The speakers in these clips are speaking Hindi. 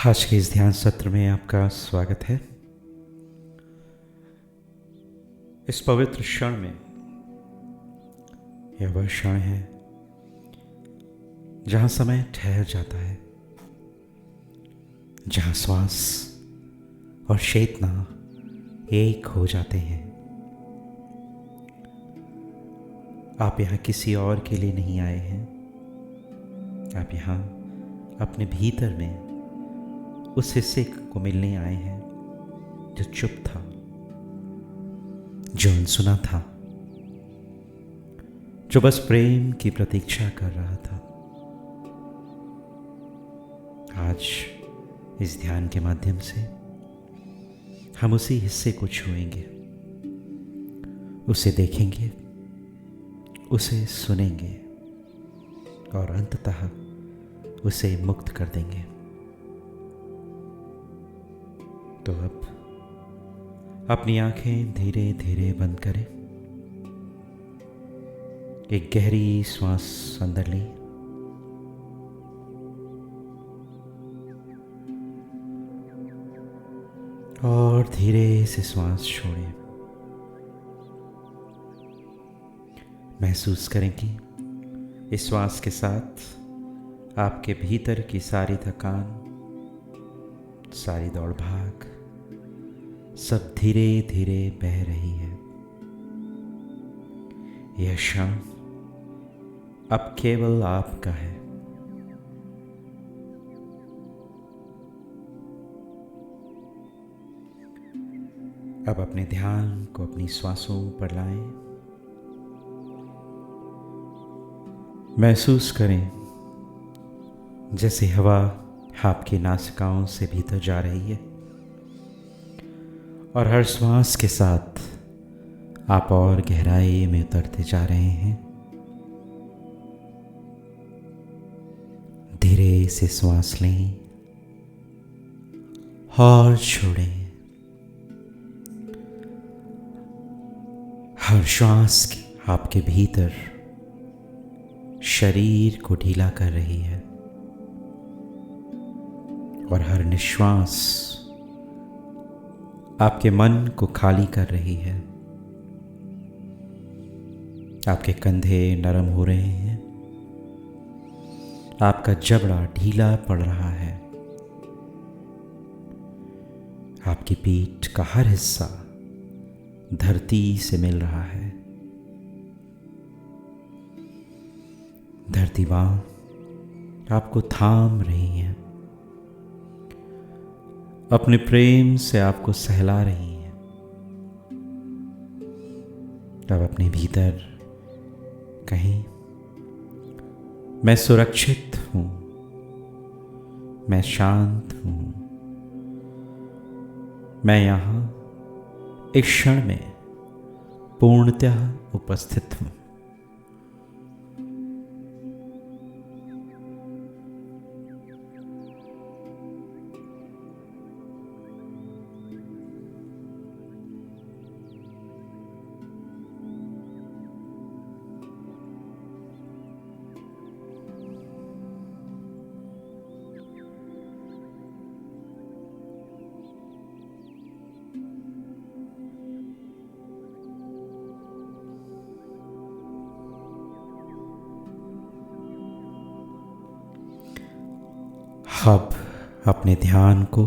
आज के इस ध्यान सत्र में आपका स्वागत है। इस पवित्र क्षण में यह वह क्षण है जहां समय ठहर जाता है, जहां श्वास और चेतना एक हो जाते हैं। आप यहाँ किसी और के लिए नहीं आए हैं, आप यहाँ अपने भीतर में उस हिस्से को मिलने आए हैं जो चुप था, जो अनसुना था, जो बस प्रेम की प्रतीक्षा कर रहा था। आज इस ध्यान के माध्यम से हम उसी हिस्से को छुएंगे, उसे देखेंगे, उसे सुनेंगे और अंततः उसे मुक्त कर देंगे। तो अब अपनी आंखें धीरे धीरे बंद करें। एक गहरी श्वास अंदर लें और धीरे से श्वास छोड़ें। महसूस करें कि इस श्वास के साथ आपके भीतर की सारी थकान, सारी दौड़ भाग सब धीरे धीरे बह रही है। यह क्षण अब केवल आपका है। अब अपने ध्यान को अपनी श्वासों पर लाएं। महसूस करें जैसे हवा आपकी नासिकाओं से भीतर जा रही है और हर श्वास के साथ आप और गहराई में उतरते जा रहे हैं। धीरे से श्वास लें और छोड़ें। हर श्वास आपके भीतर शरीर को ढीला कर रही है और हर निश्वास आपके मन को खाली कर रही है। आपके कंधे नरम हो रहे हैं, आपका जबड़ा ढीला पड़ रहा है, आपकी पीठ का हर हिस्सा धरती से मिल रहा है। धरती मां आपको थाम रही है, अपने प्रेम से आपको सहला रही है। अब अपने भीतर कहीं, मैं सुरक्षित हूं, मैं शांत हूं, मैं यहां एक क्षण में पूर्णतः उपस्थित हूं। अब अपने ध्यान को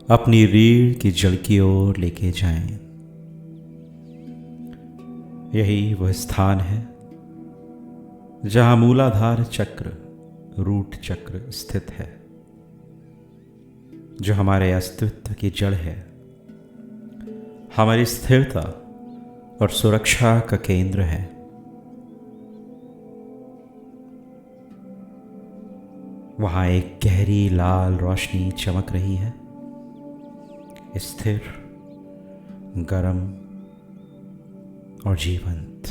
अपनी रीढ़ की जड़ की ओर लेके जाएं। यही वह स्थान है जहां मूलाधार चक्र, रूट चक्र स्थित है, जो हमारे अस्तित्व की जड़ है, हमारी स्थिरता और सुरक्षा का केंद्र है। वहां एक गहरी लाल रोशनी चमक रही है, स्थिर, गर्म और जीवंत।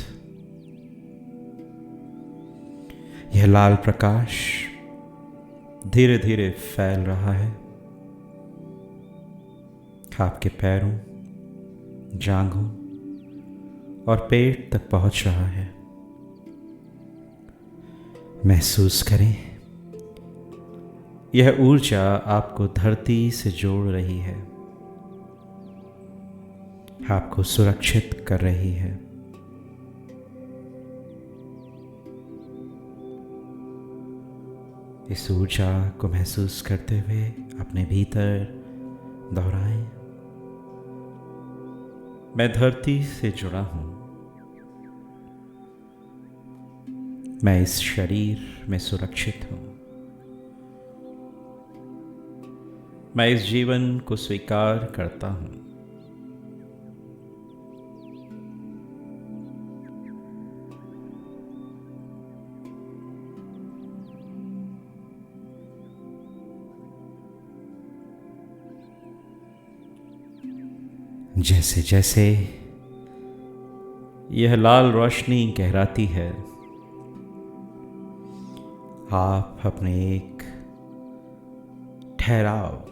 यह लाल प्रकाश धीरे धीरे फैल रहा है, आपके पैरों, जांघों और पेट तक पहुंच रहा है। महसूस करें यह ऊर्जा आपको धरती से जोड़ रही है, आपको सुरक्षित कर रही है। इस ऊर्जा को महसूस करते हुए अपने भीतर दोहराएं, मैं धरती से जुड़ा हूं, मैं इस शरीर में सुरक्षित हूं, मैं इस जीवन को स्वीकार करता हूं। जैसे जैसे यह लाल रोशनी गहराती है, आप अपने एक ठहराव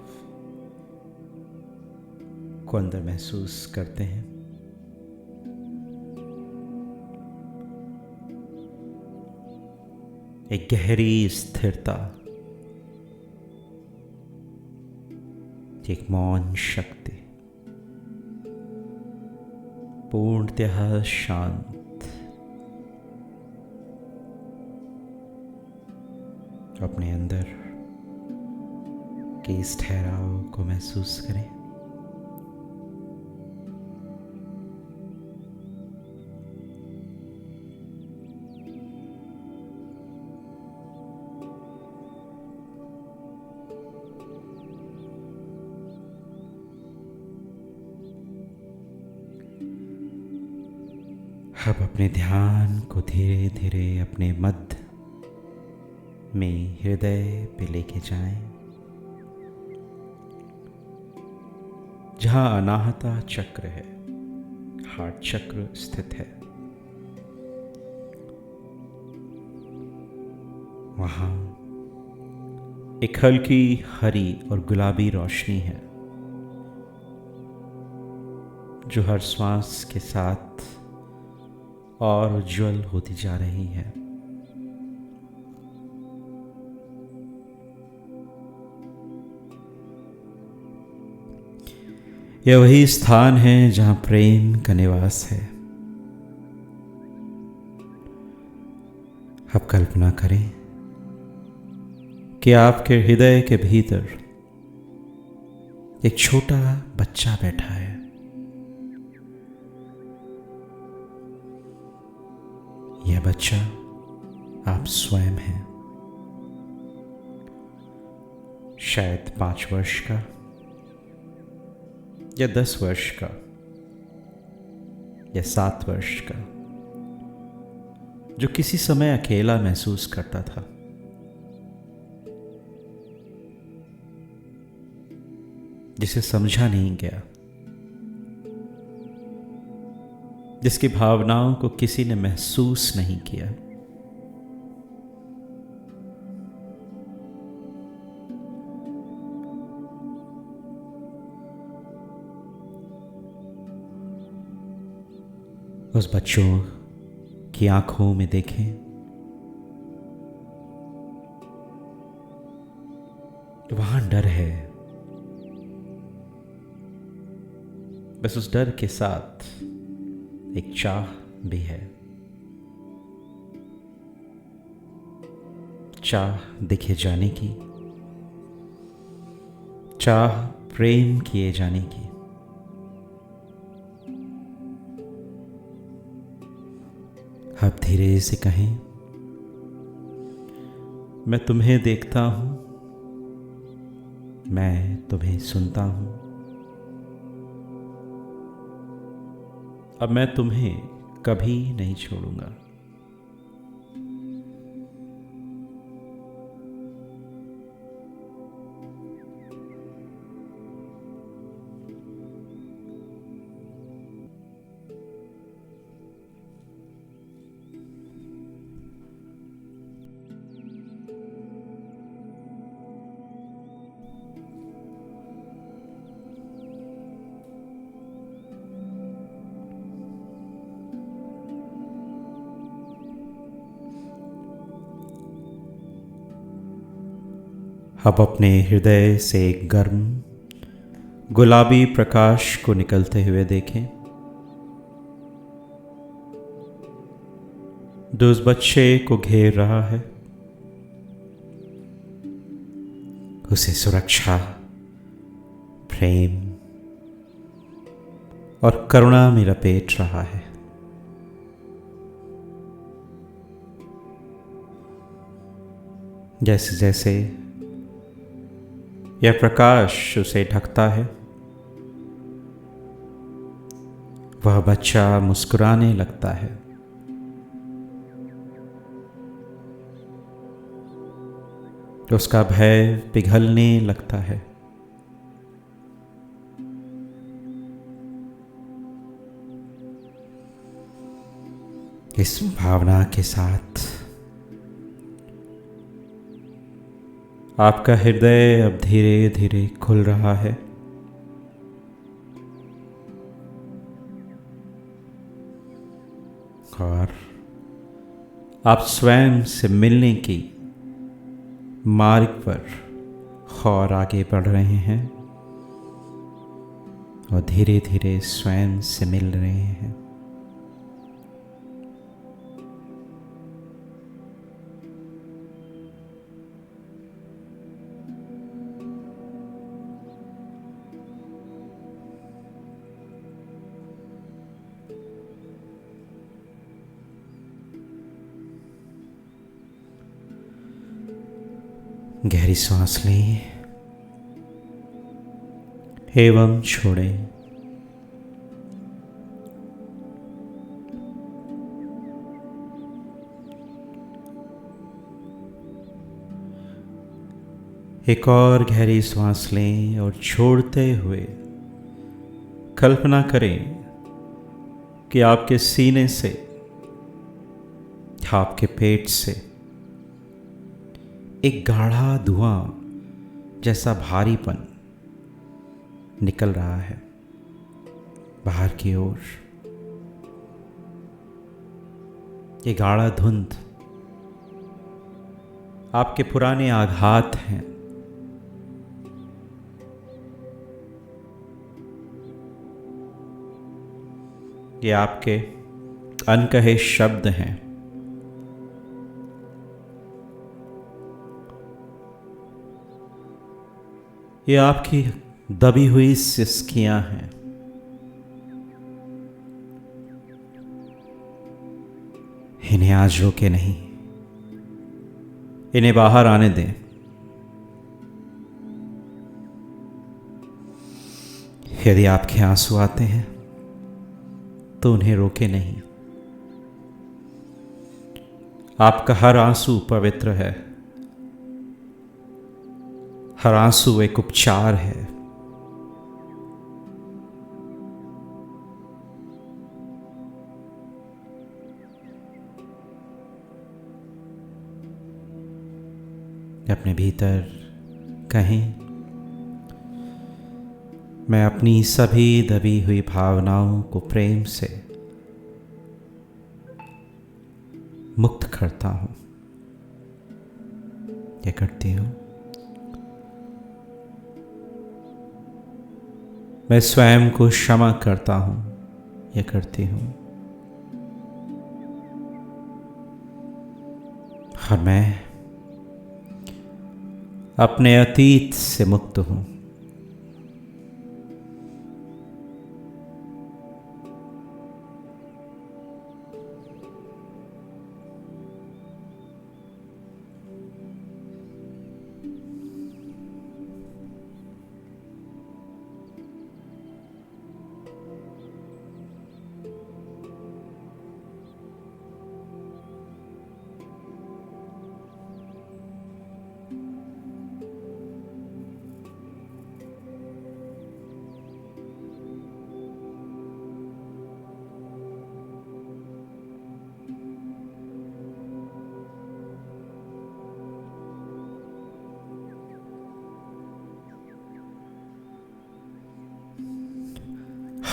को अंदर महसूस करते हैं। एक गहरी स्थिरता, एक मौन शक्ति, पूर्णतः शांत। अपने अंदर के इस ठहराव को महसूस करें। अब अपने ध्यान को धीरे धीरे अपने मध्य में हृदय पे लेके जाएं, जहां अनाहता चक्र है, हार्ट चक्र स्थित है। वहां एक हल्की हरी और गुलाबी रोशनी है, जो हर श्वास के साथ और उज्जवल होती जा रही है। यह वही स्थान है जहां प्रेम का निवास है। अब कल्पना करें कि आपके हृदय के भीतर एक छोटा बच्चा बैठा है। यह बच्चा आप स्वयं हैं, शायद 5 वर्ष का या 10 वर्ष का या 7 वर्ष का, जो किसी समय अकेला महसूस करता था। जिसे समझा नहीं गया, जिसकी भावनाओं को किसी ने महसूस नहीं किया। उस बच्चों की आंखों में देखें, वहां डर है, बस उस डर के साथ एक चाह भी है। चाह दिखे जाने की, चाह प्रेम किए जाने की। अब धीरे से कहें, मैं तुम्हें देखता हूं, मैं तुम्हें सुनता हूं, अब मैं तुम्हें कभी नहीं छोड़ूंगा। अब अपने हृदय से एक गर्म गुलाबी प्रकाश को निकलते हुए देखें। जो उस बच्चे को घेर रहा है, उसे सुरक्षा, प्रेम और करुणा में लपेट रहा है। जैसे जैसे यह प्रकाश उसे ढकता है, वह बच्चा मुस्कुराने लगता है। उसका भय पिघलने लगता है। इस भावना के साथ आपका हृदय अब धीरे धीरे खुल रहा है। और आप स्वयं से मिलने की मार्ग पर और आगे बढ़ रहे हैं और धीरे धीरे स्वयं से मिल रहे हैं। गहरी सांस लें एवं छोड़ें। एक और गहरी सांस लें और छोड़ते हुए कल्पना करें कि आपके सीने से, आपके पेट से एक गाढ़ा धुआं जैसा भारीपन निकल रहा है बाहर की ओर। ये गाढ़ा धुंध आपके पुराने आघात हैं। ये आपके अनकहे शब्द हैं। ये आपकी दबी हुई सिसकियां हैं। इन्हें आज रोके नहीं, इन्हें बाहर आने दें। यदि आपके आंसू आते हैं तो उन्हें रोके नहीं। आपका हर आंसू पवित्र है। हर आंसू एक उपचार है। अपने भीतर कहें, मैं अपनी सभी दबी हुई भावनाओं को प्रेम से मुक्त करता हूं। क्या करती हूं? मैं स्वयं को क्षमा करता हूं। यह करती हूं। और मैं अपने अतीत से मुक्त हूं।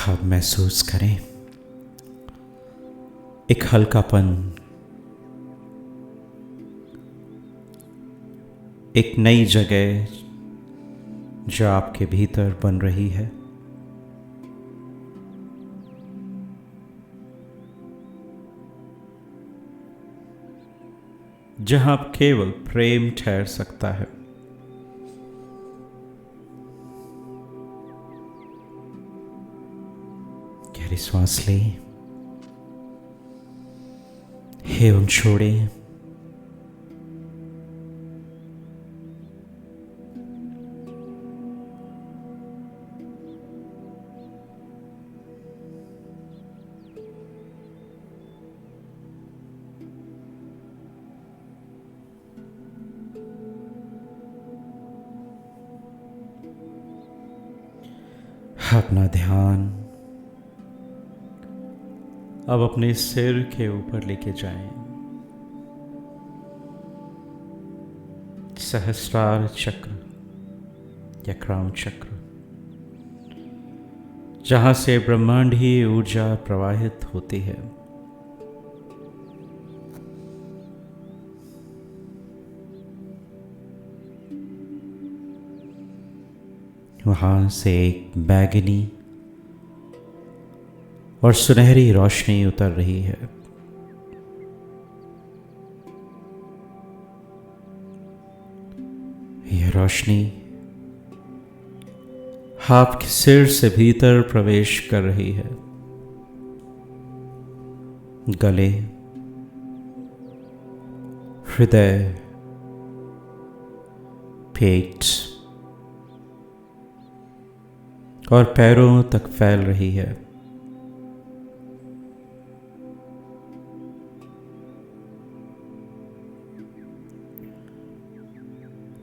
अब महसूस करें एक हल्कापन एक नई जगह जो आपके भीतर बन रही है, जहां आप केवल प्रेम ठहर सकता है। गहरी सांस लें एवं छोड़ें। अपना ध्यान अब अपने सिर के ऊपर लेके जाएं। सहस्रार चक्र या क्राउन चक्र, जहां से ब्रह्मांडीय ऊर्जा प्रवाहित होती है। वहां से एक बैगनी और सुनहरी रोशनी उतर रही है। यह रोशनी आपके सिर से भीतर प्रवेश कर रही है। गले, हृदय, पेट और पैरों तक फैल रही है।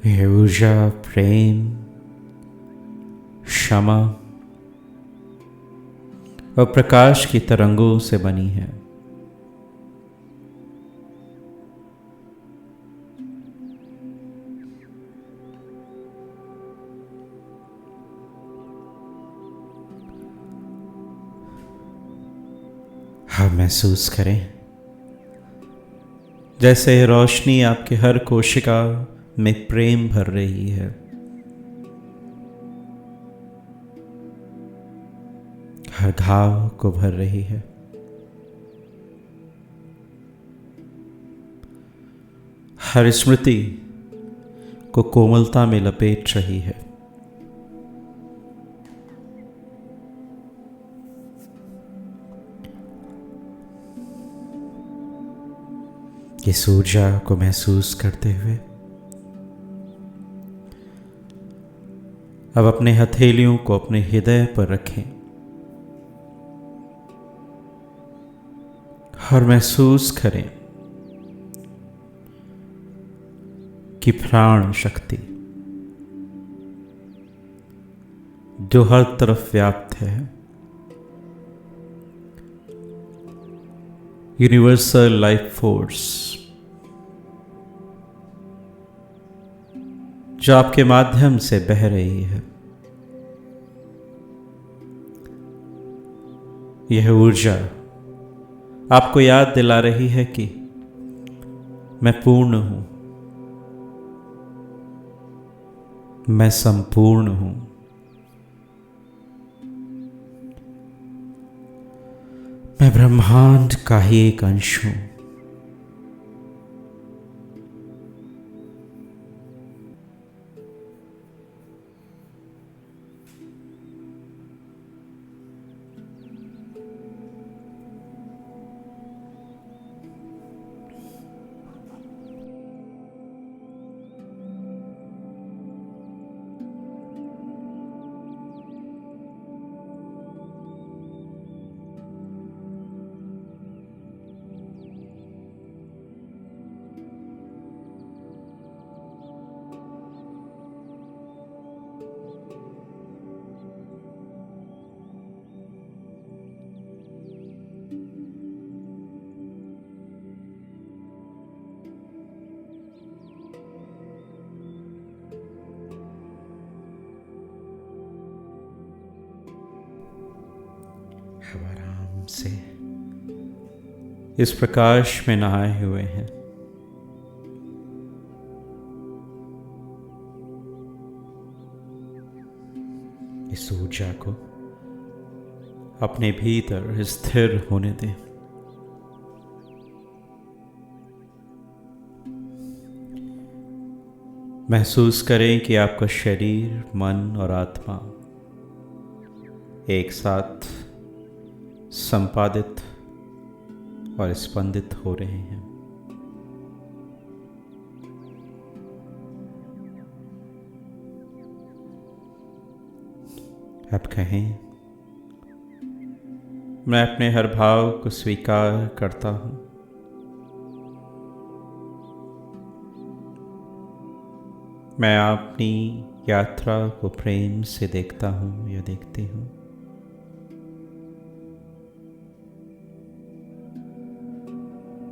यह ऊर्जा प्रेम, क्षमा और प्रकाश की तरंगों से बनी है। आप महसूस करें जैसे रोशनी आपके हर कोशिका में प्रेम भर रही है। हर घाव को भर रही है। हर स्मृति को कोमलता में लपेट रही है। इस ऊर्जा को महसूस करते हुए अब अपने हथेलियों को अपने हृदय पर रखें और महसूस करें कि प्राण शक्ति जो हर तरफ व्याप्त है, यूनिवर्सल लाइफ फोर्स जो आपके माध्यम से बह रही है, यह ऊर्जा आपको याद दिला रही है कि मैं पूर्ण हूं, मैं संपूर्ण हूं। मैं ब्रह्मांड का ही एक अंश हूं। अब आराम से इस प्रकाश में नहाए हुए हैं। इस ऊर्जा को अपने भीतर स्थिर होने दें। महसूस करें कि आपका शरीर, मन और आत्मा एक साथ संपादित और स्पंदित हो रहे हैं। अब कहें, मैं अपने हर भाव को स्वीकार करता हूँ। मैं अपनी यात्रा को प्रेम से देखता हूँ या देखती हूँ।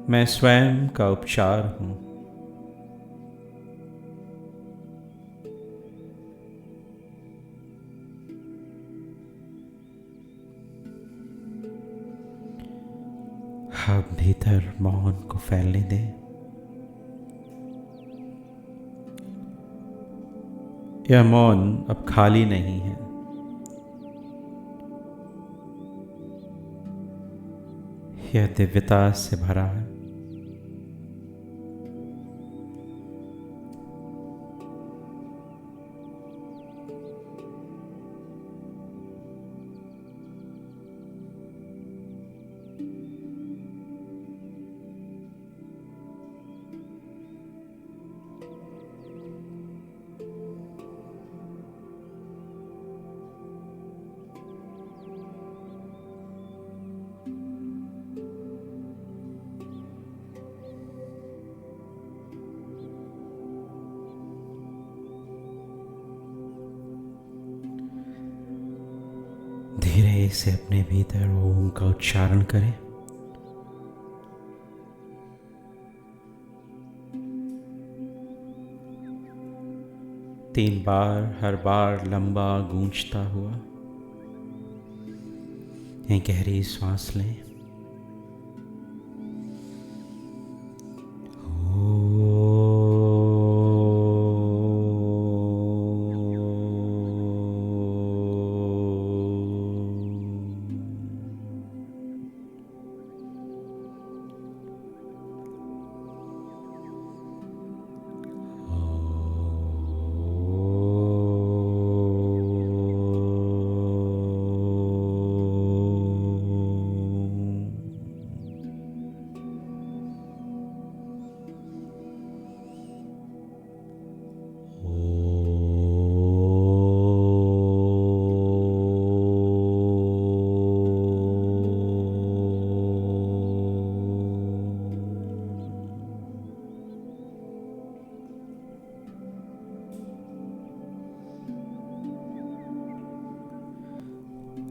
मैं स्वयं का उपचार हूँ। आप भीतर मौन को फैलने दें। यह मौन अब खाली नहीं है। यह दिव्यता से भरा है। धीरे से अपने भीतर ओम का उच्चारण करें। तीन बार, हर बार लंबा गूंजता हुआ। एक गहरी सांस लें।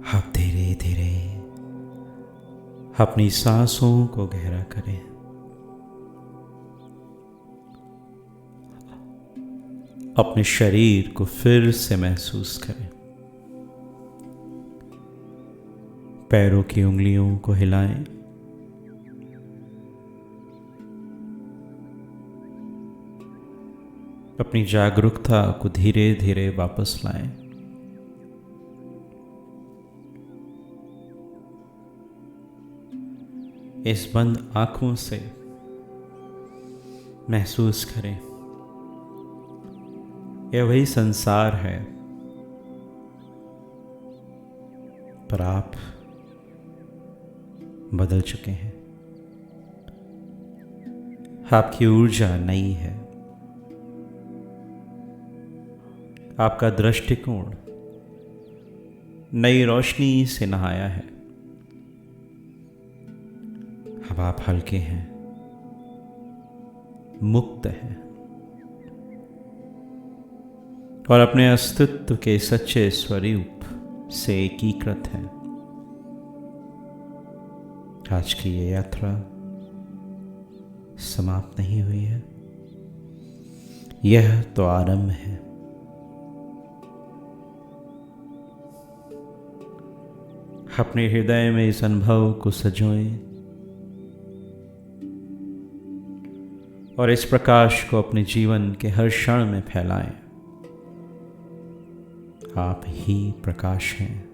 आप धीरे धीरे अपनी सांसों को गहरा करें। अपने शरीर को फिर से महसूस करें। पैरों की उंगलियों को हिलाएं। अपनी जागरूकता को धीरे धीरे वापस लाएं। इस बंद आंखों से महसूस करें, यह वही संसार है, पर आप बदल चुके हैं। आपकी ऊर्जा नई है। आपका दृष्टिकोण नई रोशनी से नहाया है। अब आप हल्के हैं, मुक्त हैं और अपने अस्तित्व के सच्चे स्वरूप से एकीकृत हैं। आज की ये यात्रा समाप्त नहीं हुई है, यह तो आरंभ है। अपने हृदय में इस अनुभव को सजोएं और इस प्रकाश को अपने जीवन के हर क्षण में फैलाएं। आप ही प्रकाश हैं,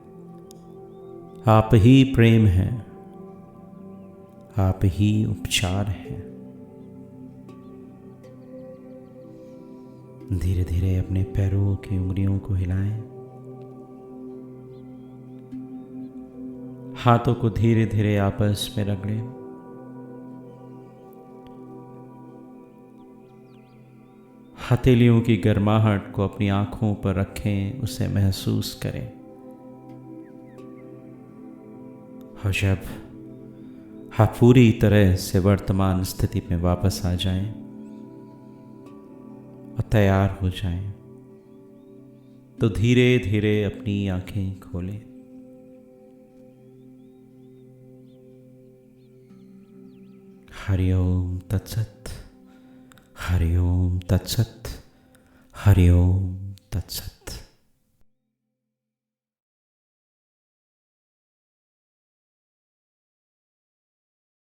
आप ही प्रेम हैं, आप ही उपचार हैं। धीरे धीरे अपने पैरों की उंगलियों को हिलाएं, हाथों को धीरे धीरे आपस में रगड़ें। हथेलियों की गर्माहट को अपनी आंखों पर रखें, उसे महसूस करें। और जब आप पूरी तरह से वर्तमान स्थिति में वापस आ जाएं और तैयार हो जाएं, तो धीरे धीरे अपनी आंखें खोलें। हरि ओम तत्सत, हरि ओम तत्सत, हरि ओम तत्सत।